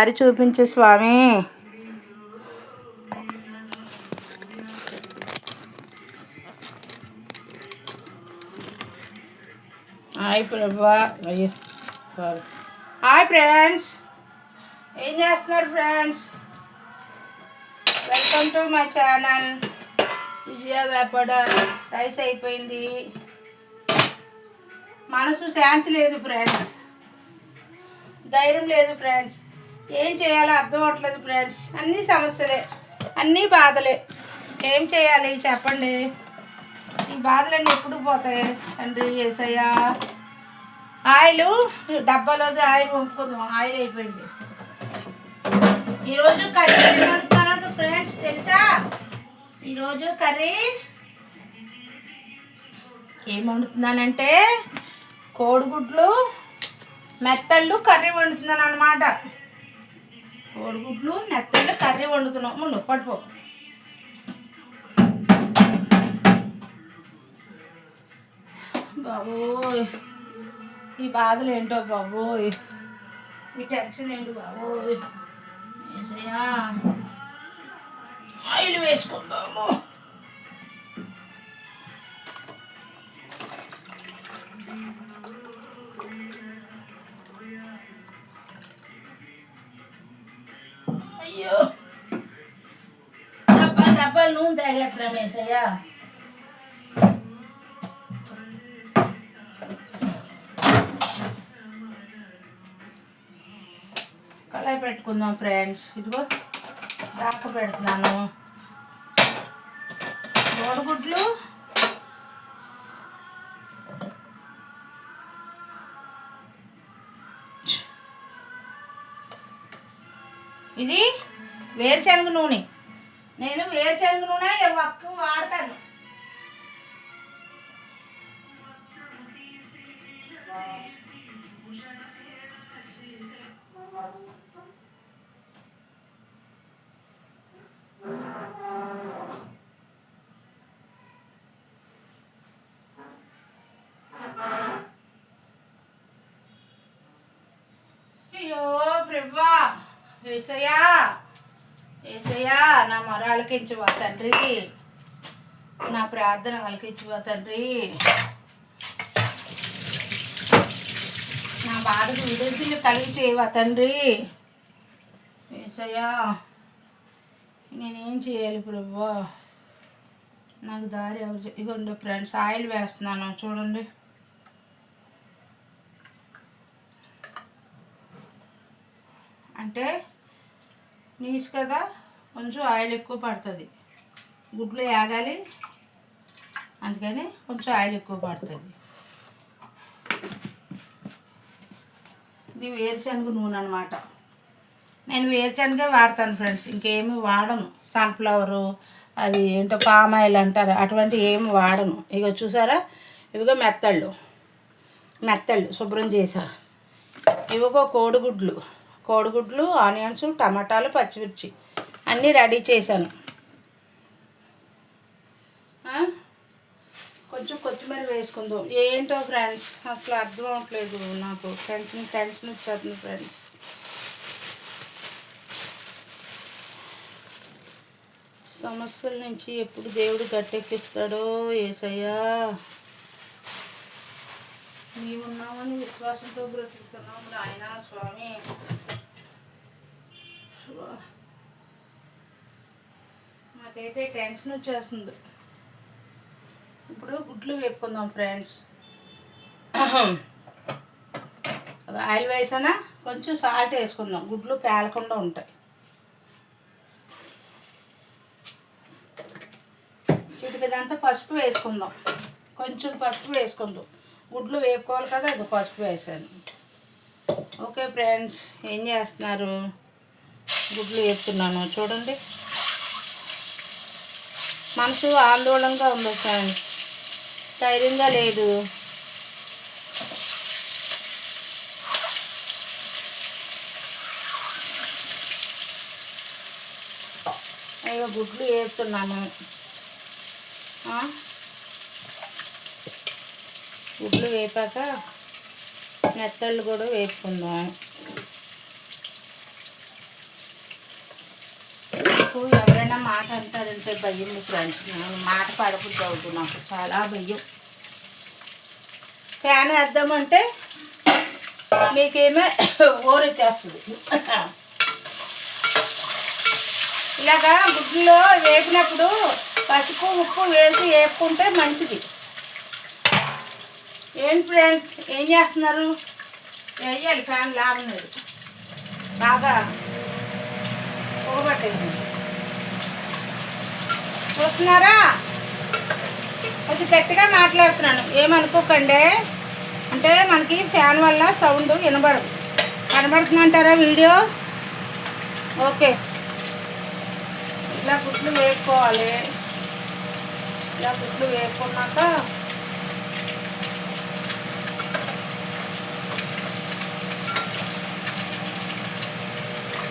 అది చూపించు స్వామి. హాయ్ ప్రభా. అయ్యో సారీ. హాయ్ ఫ్రెండ్స్, ఏం చేస్తున్నారు friends? Welcome to my channel. Vijaya Vepada. Rice అయిపోయింది. మనసు శాంతి లేదు ఫ్రెండ్స్, ధైర్యం లేదు ఫ్రెండ్స్. ఏం చేయాలో అర్థం అవ్వట్లేదు ఫ్రెండ్స్. అన్నీ సమస్యలే, అన్నీ బాధలే. ఏం చేయాలి చెప్పండి? ఈ బాధలన్నీ ఎప్పుడు పోతాయి తండ్రి యేసయ్యా? ఆయిల్ డబ్బాలో ఆయిల్ వంపుకుందాం. ఆయిల్ అయిపోయింది. ఈరోజు కర్రీ ఏం వండుతున్నాను ఫ్రెండ్స్ తెలుసా? ఈరోజు కర్రీ ఏం వండుతున్నానంటే కోడిగుడ్లు మెత్తళ్ళు కర్రీ వండుతున్నాను అనమాట. కోడిగుడ్లు మెత్తళ్ళు కర్రీ వండుతున్నాం. ముందు పడిపో. బాబోయ్, ఈ బాధలు ఏంటో బాబోయ్, ఈ టెన్షన్ ఏంటి బాబోయ్. ఆయిల్ వేసుకుందాము. అయ్యో డబ్బాలు నూనె తాగేత్రా మేసయ్యా. కళాయి పెట్టుకుందాం ఫ్రెండ్స్. ఇదిగో దాక పెడుతున్నాను. కోడిగుడ్లు ఇది వేరుశనగ నూనె. నేను వేరుశనగ నూనె ఎక్కువ వాడతాను. అయ్యో ప్రభా, యేసయ్యా యేసయ్యా, నా మొర ఆలకించువా తండ్రి, నా ప్రార్థన ఆలకించువా తండ్రి, నా బాధకు విడుదల కలిగి చేయవా తండ్రి. యేసయ్యా, నేనేం చేయాలి ప్రభా? నాకు దారి ఎవరు? ఇగోండి ఫ్రెండ్స్, ఆయిల్ వేస్తున్నాను చూడండి. అంటే నీసు కదా, కొంచెం ఆయిల్ ఎక్కువ పడుతుంది. గుడ్లు వేగాలి, అందుకని కొంచెం ఆయిల్ ఎక్కువ పడుతుంది. ఇది వేరుశనగ నూనె అనమాట. నేను వేరుశనగే వాడతాను ఫ్రెండ్స్, ఇంకేమి వాడను. సన్ఫ్లవరు అది ఏంటో పామ్ ఆయిల్ అంటారు, అటువంటి ఏమి వాడను. ఇగో చూసారా, ఇవిగో మెత్తళ్ళు శుభ్రం చేసా. ఇవిగో కోడిగుడ్లు, ఆనియన్స్, టమాటాలు, పచ్చిమిర్చి అన్నీ రెడీ చేశాను. కొంచెం కొత్తిమీర వేసుకుందాం. ఏంటో ఫ్రెండ్స్ అసలు అర్థం అవ్వట్లేదు నాకు. టెన్షన్ వచ్చేస్తుంది ఫ్రెండ్స్. సమస్యల నుంచి ఎప్పుడు దేవుడు గట్టెక్కిస్తాడో యేసయ్యా. నీవున్నామని విశ్వాసంతో బ్రతుకుతున్నాము నాయన స్వామి. నాకైతే టెన్షన్ వచ్చేస్తుంది. ఇప్పుడు గుడ్లు వేపుకుందాం ఫ్రెండ్స్. ఆయిల్ వేసానా, కొంచెం సాల్ట్ వేసుకుందాం, గుడ్లు పేలకుండా ఉంటాయి. చిటికదంతా పసుపు వేసుకుందాం, కొంచెం పసుపు వేసుకుందాం. గుడ్లు వేపుకోవాలి కదా, అది పసుపు వేసాను. ఓకే ఫ్రెండ్స్, ఏం చేస్తున్నారు? గుడ్లు వేపుతున్నాను చూడండి. మనసు ఆందోళనగా ఉంది ఫ్రెండ్స్, ధైర్యంగా లేదు. అయ్యో గుడ్లు వేపుతున్నాను. గుడ్లు వేపాక మెత్తళ్ళు కూడా వేపుకుందాం. నాకు ఎవరైనా మాట అంటారంటే భయం ఫ్రెండ్స్. నేను మాట పడకుండా అవుతుంది, నాకు చాలా భయం. ఫ్యాన్ వేద్దామంటే మీకేమో ఊరొచ్చేస్తుంది. ఇలాగా గుడ్లలో వేపినప్పుడు పసుపు ఉప్పు వేసి వేపుకుంటే మంచిది. ఏంటి ఫ్రెండ్స్ ఏం చేస్తున్నారు? వేయాలి, ఫ్యాన్ లాభం లేదు, బాగా పొగబట్టేసింది. చూస్తున్నారా? కొంచెం గట్టిగా మాట్లాడుతున్నాను, ఏమనుకోకండి. అంటే మనకి ఫ్యాన్ వల్ల సౌండ్ వినబడదు. కనబడుతుందంటారా వీడియో? ఓకే. ఇలా గుడ్లు వేపుకోవాలి. ఇలా గుడ్లు వేపుకున్నాక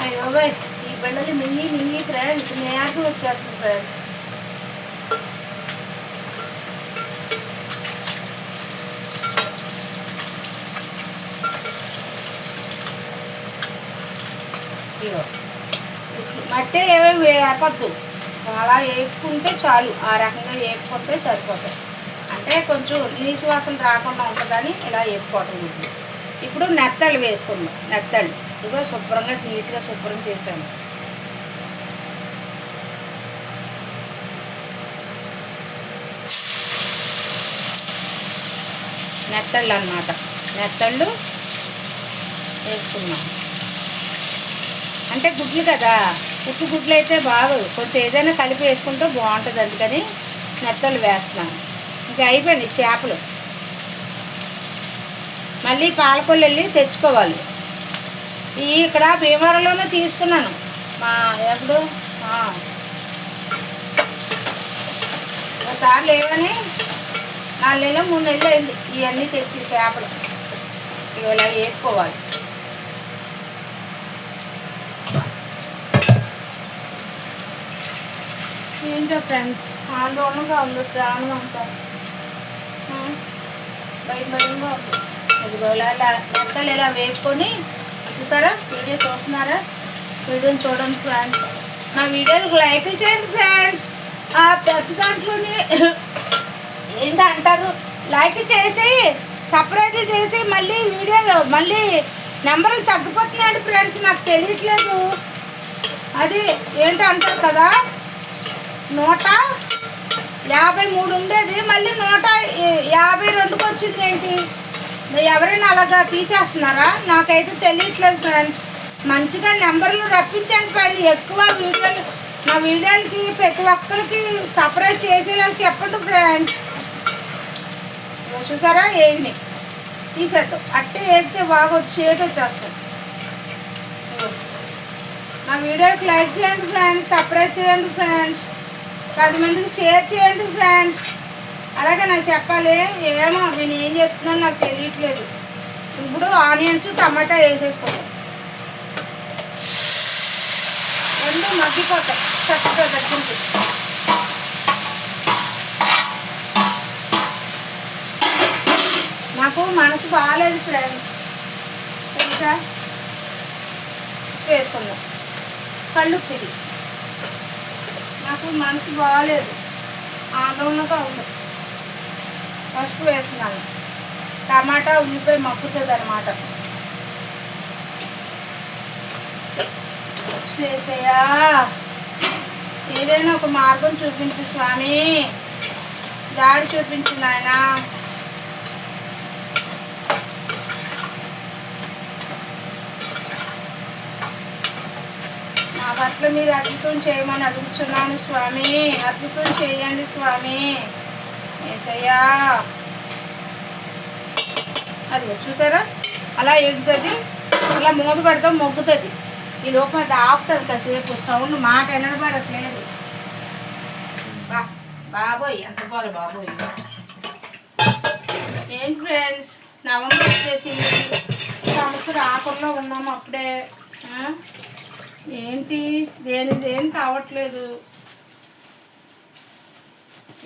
అయ్యో బాయ్, ఈ బెండలు మింగి ఫ్రెండ్స్ నేయాసం వచ్చేస్తుంది ఫ్రెండ్స్. ఇగో మట్టి ఏమేమి వేపద్దు, అలా వేసుకుంటే చాలు. ఆ రకంగా వేపుకుంటే సరిపోతాయి. అంటే కొంచెం నీసు వాసన రాకుండా ఉంటుందని ఇలా వేపుకోవటం ఉంటుంది. ఇప్పుడు నెత్తళ్ళు వేసుకుందాం. నెత్తళ్ళు ఇదిగో శుభ్రంగా నీట్గా శుభ్రం చేశాను. నెత్తళ్ళు అన్నమాట. నెత్తళ్ళు వేసుకున్నాం. అంటే గుడ్లు కదా, ఉప్పు గుడ్లు అయితే బాగోదు, కొంచెం ఏదైనా కలిపి వేసుకుంటే బాగుంటుంది. అందుకని నెత్తళ్ళు వేస్తున్నాను. ఇంకా అయిపోయింది చేపలు. మళ్ళీ పాలకొల్లు వెళ్ళి తెచ్చుకోవాలి. ఇక్కడ భీమవరంలోనే తీసుకున్నాను. మా ఎప్పుడు ఒకసారి లేవని 4 నెలలు 3 నెలలు అయింది ఇవన్నీ తెచ్చి చేపలు. ఇలా వేసుకోవాలి. ఏంటో ఫ్రెండ్స్ ఆందోళనగా ఉంది, ప్రాణం అంతా భయంగా ఉంది. ఇదిగో ఇలా నెత్తలు ఇలా వేసుకొని చూసారా? వీడియో చూస్తున్నారా? వీడియోని చూడండి ఫ్రెండ్స్. నా వీడియోకి లైక్ చేయండి ఫ్రెండ్స్. ఆ పెద్ద దాంట్లోనే ఏంటంటారు, లైక్ చేసి సపరేట్ చేసి మళ్ళీ వీడియో మళ్ళీ నెంబర్లు తగ్గిపోతున్నాయండి ఫ్రెండ్స్, నాకు తెలియట్లేదు. అది ఏంటంటారు కదా, 153 ఉండేది మళ్ళీ 152కి వచ్చింది. ఏంటి ఎవరైనా అలాగా తీసేస్తున్నారా? నాకైతే తెలియట్లేదు ఫ్రెండ్స్. మంచిగా నెంబర్లు రప్పించండి ఫ్రెండ్స్. ఎక్కువ వీడియోలు నా వీడియోలకి ప్రతి ఒక్కరికి సపరేట్ చేసేలా చెప్పండి ఫ్రెండ్స్. చూసారా? ఏంటి తీసేద్దాం, అట్టే వేస్తే బాగా వచ్చేటొచ్చేస్తాం. నా వీడియోకి లైక్ చేయండి ఫ్రెండ్స్, సబ్స్క్రైబ్ చేయండి ఫ్రెండ్స్, 10 మందికి షేర్ చేయండి ఫ్రెండ్స్. అలాగే నాకు చెప్పాలి. ఏమో నేను ఏం చెప్తున్నాను నాకు తెలియట్లేదు. ఇప్పుడు ఆనియన్స్ టమాటా వేసేసుకుంటాం. 2 మగ్గిపోతాయి చక్కగా దగ్గరికి. నాకు మనసు బాగాలేదు ఫ్రెండ్స్, తెలుసా? వేసుకుందాం కళ్ళుప్పు. ఇది నాకు మనసు బాగాలేదు, ఆందోళనగా ఉంది. పసుపు వేస్తున్నాను. టమాటా ఉల్లిపాయ మగ్గుతుంది అన్నమాట. చేసేయా ఏదైనా ఒక మార్గం చూపించు స్వామి, దారి చూపించు నాయనా. నా పట్ల మీరు అద్భుతం చేయమని అడుగుతున్నాను స్వామి, అద్భుతం చేయండి స్వామి. ఏసయ్యా, అది చూసారా? అలా ఎగుతుంది, అలా మూత పెడతాం, మొగ్గుతుంది. ఈ లోపల అది ఆపుతుంది కాసేపు. సౌండ్ మాట వినబడట్లేదు. బాబోయ్ ఎంత పోలే బాబోయ్. ఏంటి ఫ్రెండ్స్, నవంబర్ వచ్చేసింది, సంవత్సరం ఆఖరిలో ఉన్నాము అప్పుడే. ఏంటి దేనిదేం కావట్లేదు,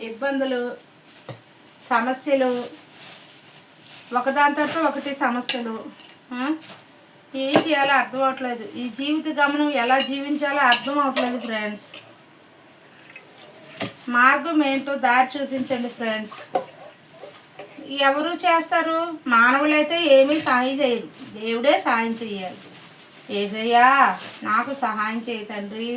ఇబ్బందులు సమస్యలు, ఒకదాని తర్వాత ఒకటి సమస్యలు. ఏం చేయాలో అర్థం అవట్లేదు. ఈ జీవిత గమనం ఎలా జీవించాలో అర్థం అవట్లేదు ఫ్రెండ్స్. మార్గం ఏంటో దారి చూపించండి ఫ్రెండ్స్. ఎవరు చేస్తారు? మానవులైతే ఏమీ సాయం చేయరు, దేవుడే సాయం చెయ్యాలి. యేసయ్యా నాకు సహాయం చేయి తండ్రి.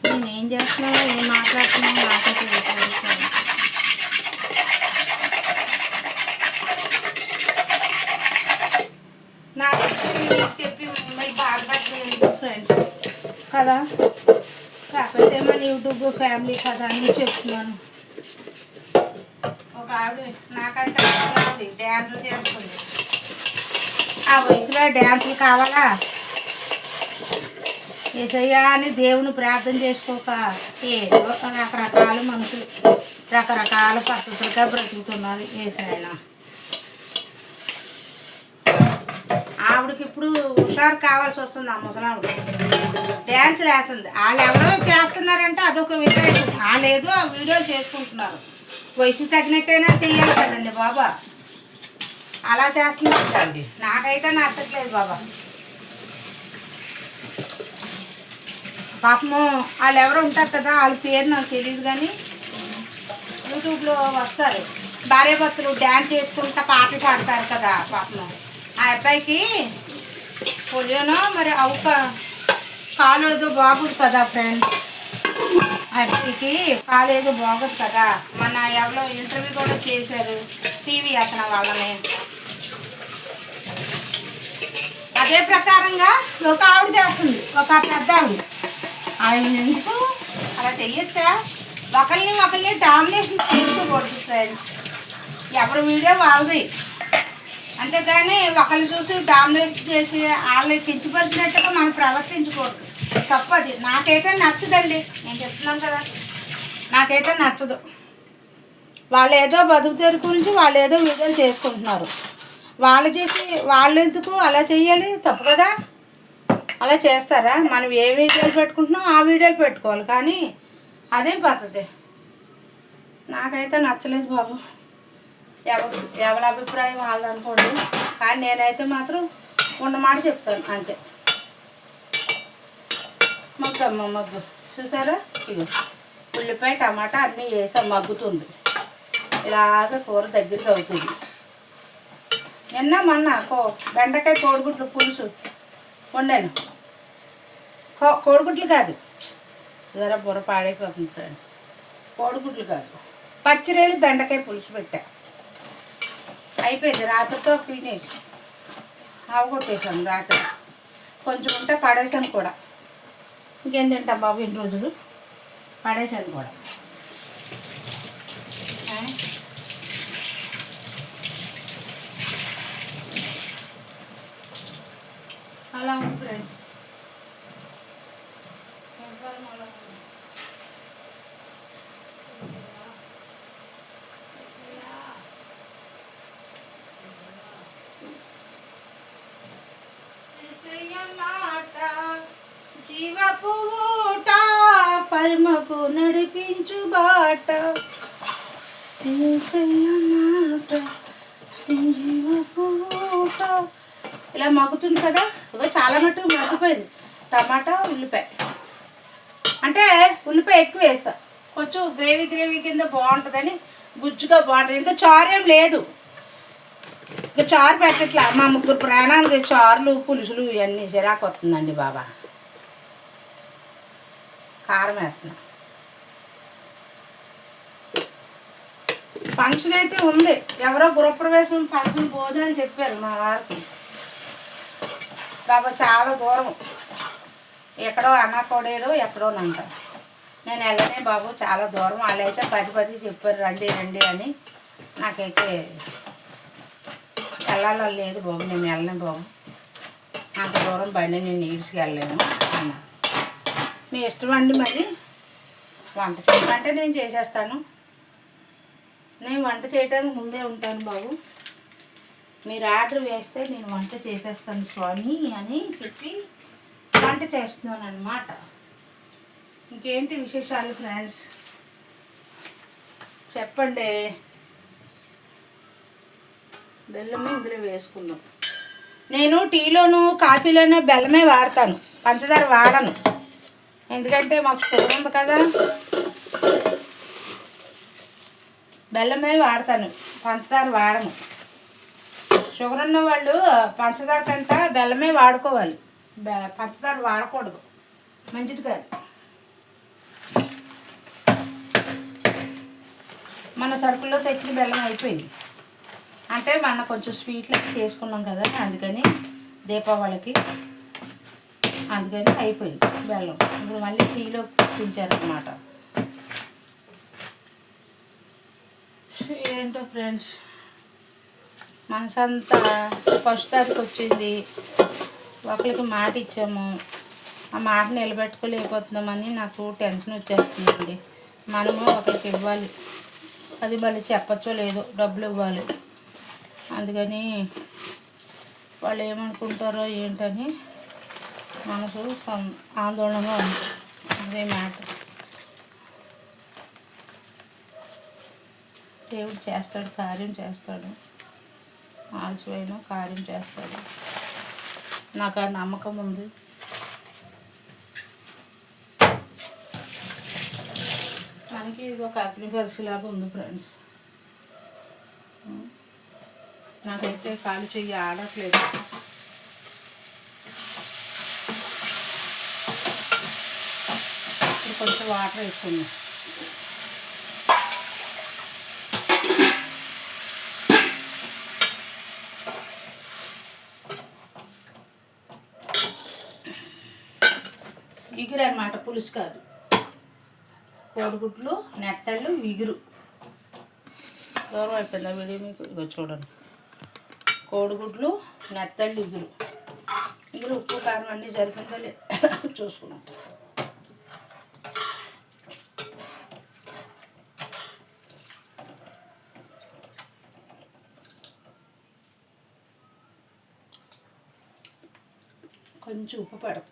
నేనేం చేస్తున్నావు, ఏం మాట్లాడుతున్నావు నాకైతే నాకు చెప్పి మళ్ళీ బాధపడుతుంది ఫ్రెండ్స్ కదా. కాకపోతే మన యూట్యూబ్ ఫ్యామిలీ కదా అని చెప్తున్నాను. ఒక ఆవిడ నాకంటే డ్యాన్సులు చేస్తుంది. ఆ వయసులో డ్యాన్సులు కావాలా? యేసయ్యా అని దేవుని ప్రార్థన చేసుకోక ఏదో రకరకాల మనుషులు రకరకాల పద్ధతులుగా బ్రతుకుతున్నారు. యేసయ్య ఆవిడకి ఇప్పుడు హుషారు కావాల్సి వస్తుంది. ఆ ముసలావిడ డ్యాన్సులు వేస్తుంది. వాళ్ళు ఎవరో చేస్తున్నారంటే అదొక విషయం. వాళ్ళేదో ఆ వీడియోలు చేసుకుంటున్నారు. వయసు తగినట్టయినా చెయ్యాలి కదండి బాబా. అలా చేస్తున్నారు. నాకైతే నచ్చట్లేదు బాబా. పాపము వాళ్ళు ఎవరు ఉంటారు కదా, వాళ్ళ పేరు నాకు తెలియదు కానీ యూట్యూబ్లో వస్తారు. భార్యాభర్తలు డ్యాన్స్ చేసుకుంటా పాటలు పాడతారు కదా. పాపము ఆ అబ్బాయికి పోలియోనో మరి కాలు ఏదో బాగుంది కదా ఫ్రెండ్స్. ఆ అబ్బాయికి కాలు ఏదో బాగుంది కదా. మన ఎవరో ఇంటర్వ్యూ కూడా చేశారు టీవీ అతను వాళ్ళని. అదే ప్రకారంగా ఒక ఆవిడ చేస్తుంది, ఒక పెద్ద ఆవిడ. ఆయన ఎందుకు అలా చెయ్యొచ్చా? ఒకరిని డామినేషన్ చేసుకోకూడదు ఫ్రెండ్స్. ఎవరి వీడియో వాళ్ళది. అంతేగాని ఒకరిని చూసి డామినేట్ చేసి వాళ్ళని కించపరిచినట్టుగా మనం ప్రవర్తించకూడదు. తప్పది. నాకైతే నచ్చదండి. నేను చెప్తున్నాను కదా, నాకైతే నచ్చదు. వాళ్ళు ఏదో బతుకు తెరువు గురించి వాళ్ళు ఏదో వీడియోలు చేసుకుంటున్నారు. వాళ్ళు చేసి వాళ్ళు ఎందుకు అలా చెయ్యాలి? తప్పు కదా. అలా చేస్తారా? మనం ఏ వీడియోలు పెట్టుకుంటున్నాం ఆ వీడియోలు పెట్టుకోవాలి, కానీ అదేం పద్ధతి. నాకైతే నచ్చలేదు బాబు. ఎవరి అభిప్రాయం వాళ్ళది అనుకోండి, కానీ నేనైతే మాత్రం ఉన్నమాట చెప్తాను అంతే. మగ్గు చూసారా? ఇది ఉల్లిపాయ టమాటా అన్నీ వేసాం, మగ్గుతుంది. ఇలాగ కూర దగ్గరికి అవుతుంది. నిన్న మొన్న బెండకాయ కోడిగుడ్లు పులుసు వండాను. కోడిగుడ్లు కాదు, జర బుర్ర పాడైపోతుంది ఫ్రెండ్స్. కోడిగుడ్లు కాదు, పచ్చిరేలు బెండకాయ పులుసు పెట్టా. అయిపోయింది. రాత్రితో ఫినిష్ అవగొట్టేసాను. రాత్రి కొంచెం ఉంటే పడేసాను కూడా. ఇంకేం తింటాం బాబు, ఇన్ని రోజులు పడేసాను కూడా. అలా ఉంది ఫ్రెండ్స్. జీవపు ఊట పరమకు నడిపించు బాట. జీవపు ఊట ఇలా మగ్గుతుంది కదా. చాలా మట్టుకు మగ్గిపోయింది. టమాటా ఉల్లిపాయ అంటే ఉల్లిపాయ ఎక్కువ వేసా, కొంచెం గ్రేవీ కింద బాగుంటుందని, గుజ్జుగా బాగుంటుంది. ఇంకా చారు ఏం లేదు, ఇంకా చారు పెట్టట్లా. మా ముగ్గురు ప్రాణానికి చారులు పులుసులు ఇవన్నీ చిరాకు వస్తుందండి బాబా. కారం వేస్తున్నా. ఫంక్షన్ అయితే ఉంది. ఎవరో గృహప్రవేశం ఫంక్షన్ భోజనం చెప్పారు మా వారికి. బాబా చాలా దూరం, ఎక్కడో అన్నకోడేరు ఎక్కడోనంట. నేను వెళ్ళనే బాబు, చాలా దూరం. వాళ్ళు అయితే 10 చెప్పారు రండి అని. నాకైతే వెళ్ళాలని లేదు బాబు, నేను వెళ్ళను బాబు. అంత దూరం బండి నేను ఈడ్చుకెళ్ళలేను అన్నా. మీ ఇష్టం అండి. మరి వంట చేయమంటే నేను చేసేస్తాను. నేను వంట చేయడానికి ముందే ఉంటాను బాబు. మీరు ఆర్డర్ వేస్తే నేను వంట చేసేస్తాను స్వామి అని చెప్పి వంట చేస్తున్నాను అన్నమాట. ఇంకేంటి విశేషాలు ఫ్రెండ్స్ చెప్పండి. బెల్లమే ఇందులో వేసుకుందాం. నేను టీలోను కాఫీలోనే బెల్లమే వాడతాను, పంచదార వాడను. ఎందుకంటే మాకు షుగర్ ఉంది కదా, బెల్లమే వాడతాను, పంచదార వాడను. షుగర్ ఉన్న వాళ్ళు పంచదార కంట బెల్లమే వాడుకోవాలి, పంచదార వాడకూడదు, మంచిది కాదు. మన సరుకుల్లో తెచ్చిన బెల్లం అయిపోయింది. అంటే మన కొంచెం స్వీట్లు చేసుకున్నాం కదా, అందుకని దీపావళికి అందుకని అయిపోయింది బెల్లం. ఇప్పుడు మళ్ళీ టీలో తించారనమాట. ఏంటో ఫ్రెండ్స్, మనసంతా ఫస్ట్ తారీఖు వచ్చింది, ఒకరికి మాట ఇచ్చాము, ఆ మాట నిలబెట్టుకోలేకపోతున్నామని నాకు టెన్షన్ వచ్చేస్తుందండి. మనము ఒకరికి ఇవ్వాలి, అది మళ్ళీ చెప్పచ్చో లేదో, డబ్బులు ఇవ్వాలి. అందుకని వాళ్ళు ఏమనుకుంటారో ఏంటని మనసు ఆందోళనగా ఉంది. అదే మ్యాటర్. దేవుడు చేస్తాడు, కార్యం చేస్తాడు, ఆలస్యమైన కార్యం చేస్తాడు, నాకు ఆ నమ్మకం ఉంది. మనకి ఇది ఒక అగ్ని పరీక్షలాగా ఉంది ఫ్రెండ్స్. నాకైతే కాలు చెయ్యి ఆడట్లేదు. ఇప్పుడు కొంచెం వాటర్ వేసుకుందాం. ఇగురు అనమాట, పులుసు కాదు. కోడిగుడ్లు, నెత్తళ్ళు, ఇగురు. దూరం అయిపోయిందా వీడియో మీకు? ఇగో చూడండి, కోడిగుడ్లు, నెత్తళ్ళు, ఇగురు. ఇగురు ఉప్పు కారం అన్నీ సరిపోయిందో లేదు చూసుకున్నాం. కొంచెం ఉప్పు పడదు.